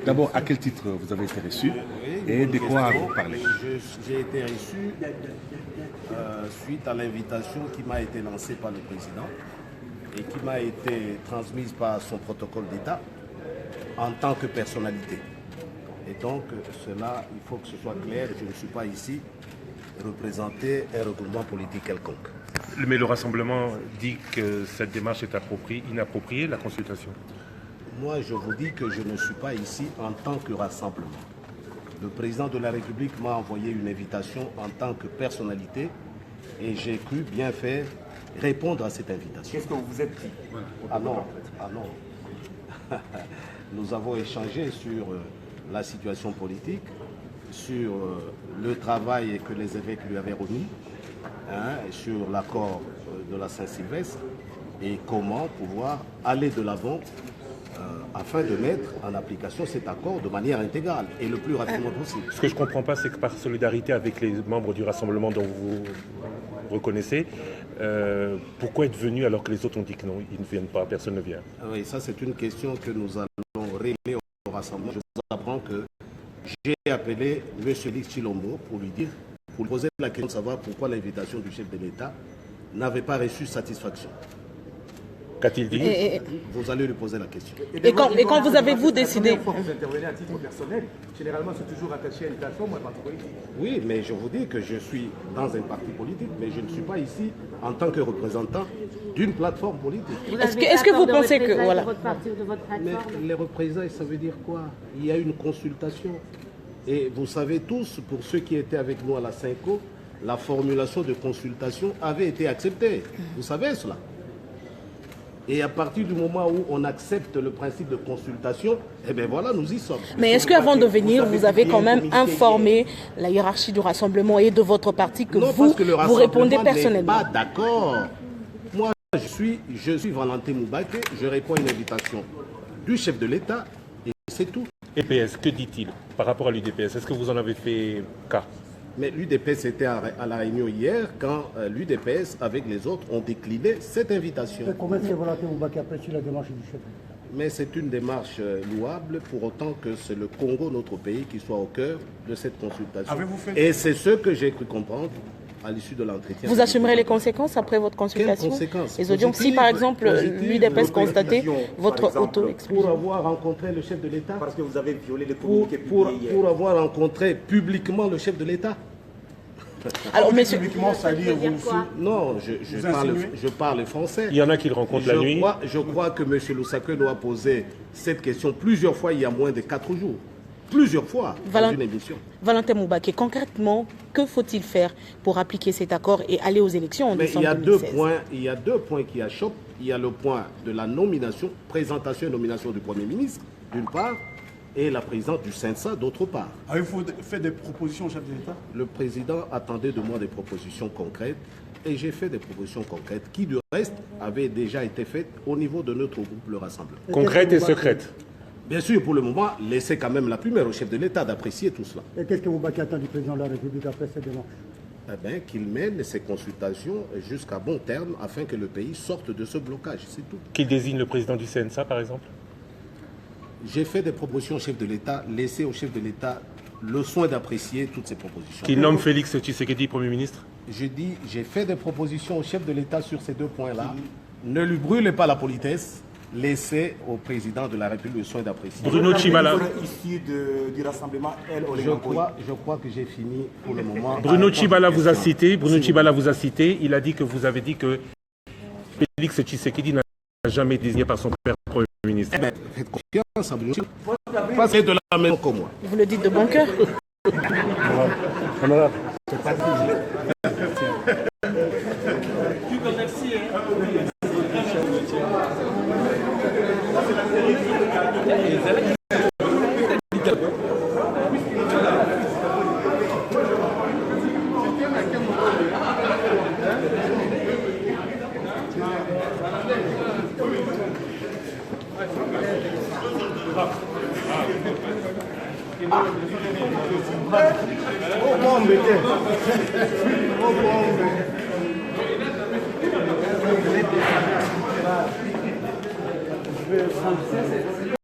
D'abord, à quel titre vous avez été reçu et de quoi vous parlez? J'ai été reçu suite à l'invitation qui m'a été lancée par le président et qui m'a été transmise par son protocole d'État en tant que personnalité. Et donc, cela, il faut que ce soit clair, je ne suis pas ici représenter un regroupement politique quelconque. Mais le rassemblement dit que cette démarche est inappropriée, la consultation. Moi, je vous dis que je ne suis pas ici en tant que rassemblement. Le président de la République m'a envoyé une invitation en tant que personnalité et j'ai cru bien faire répondre à cette invitation. Qu'est-ce que vous vous êtes dit? Ah non. Nous avons échangé sur la situation politique, sur le travail que les évêques lui avaient remis, sur l'accord de la Saint-Sylvestre et comment pouvoir aller de l'avant afin de mettre en application cet accord de manière intégrale et le plus rapidement possible. Ce que je ne comprends pas, c'est que par solidarité avec les membres du rassemblement dont vous reconnaissez, pourquoi être venu alors que les autres ont dit que non, ils ne viennent pas, personne ne vient? Oui, ça c'est une question que nous allons régler au rassemblement. Je vous apprends que j'ai appelé M. Félix Tshilombo pour lui poser la question de savoir pourquoi l'invitation du chef de l'État n'avait pas reçu satisfaction. Qu'a-t-il dit? Vous allez lui poser la question. Et quand vous avez-vous décidé? Vous intervenez à titre personnel, généralement c'est toujours attaché à une plateforme ou à un parti politique. Oui, mais je vous dis que je suis dans un parti politique, mais je ne suis pas ici en tant que représentant d'une plateforme politique. Est-ce que vous pensez que... Voilà. De votre parti ou de votre plateforme? Mais les représailles, ça veut dire quoi? Il y a une consultation. Et vous savez tous, pour ceux qui étaient avec nous à la Cinco, la formulation de consultation avait été acceptée. Vous savez cela? Et à partir du moment où on accepte le principe de consultation, eh bien voilà, nous y sommes. Mais est-ce qu'avant de venir, vous avez quand même informé la hiérarchie du rassemblement et de votre parti que vous répondez personnellement? Pas d'accord. Moi, je suis Valentin Moubake, je réponds à une invitation du chef de l'État et c'est tout. EPS, que dit-il par rapport à l'UDPS? Est-ce que vous en avez fait cas? Mais l'UDPS était à la réunion hier quand l'UDPS, avec les autres, ont décliné cette invitation. Comment est-ce que Valentin Moubake apprécie la démarche du chef? Mais c'est une démarche louable pour autant que c'est le Congo, notre pays, qui soit au cœur de cette consultation. Et c'est ce que j'ai cru comprendre à l'issue de l'entretien. Vous assumerez les conséquences après votre consultation? Quelles conséquences? Les audiences, si par exemple l'UDPS constatait votre auto-exclusion. Pour avoir rencontré le chef de l'État. Parce que vous avez violé les communiqués publiés pour avoir rencontré publiquement le chef de l'État. Alors, monsieur... Publiquement, ça dit Non, je parle français. Il y en a qui le rencontrent la nuit. Je crois que M. Lusaka doit poser cette question plusieurs fois il y a moins de 4 jours. Plusieurs fois dans une émission. Valentin Moubake, concrètement, que faut-il faire pour appliquer cet accord et aller aux élections en décembre 2016? Il y a deux points qui achoppent. Il y a le point de la nomination, présentation et nomination du Premier ministre, d'une part, et la présidente du CENSA, d'autre part. Avez-vous fait des propositions au chef de l'État? Le président attendait de moi des propositions concrètes et j'ai fait des propositions concrètes qui, du reste, avaient déjà été faites au niveau de notre groupe, le Rassemblement. Concrètes et secrètes? Bien sûr, pour le moment, laissez quand même la primeur au chef de l'État d'apprécier tout cela. Et qu'est-ce que Moubake attend du président de la République après cette démarche? Eh bien, qu'il mène ces consultations jusqu'à bon terme afin que le pays sorte de ce blocage, c'est tout. Qu'il désigne le président du CNSA, par exemple? J'ai fait des propositions au chef de l'État, laissez au chef de l'État le soin d'apprécier toutes ces propositions. Qu'il nomme Félix Tshisekedi Premier ministre? Je dis, j'ai fait des propositions au chef de l'État sur ces deux points-là. Ne lui brûlez pas la politesse. Laissez au président de la République le soin d'apprécier. Bruno Tshibala. Issu du rassemblement, je crois que j'ai fini pour le moment. Bruno Tshibala vous a cité. Bruno Tshibala vous a cité. Il a dit que vous avez dit que Félix Tshisekedi n'a jamais désigné par son père Premier ministre. Faites confiance à Bruno Tshibala. Passez de la main comme moi. Vous le dites de bon cœur? Je vais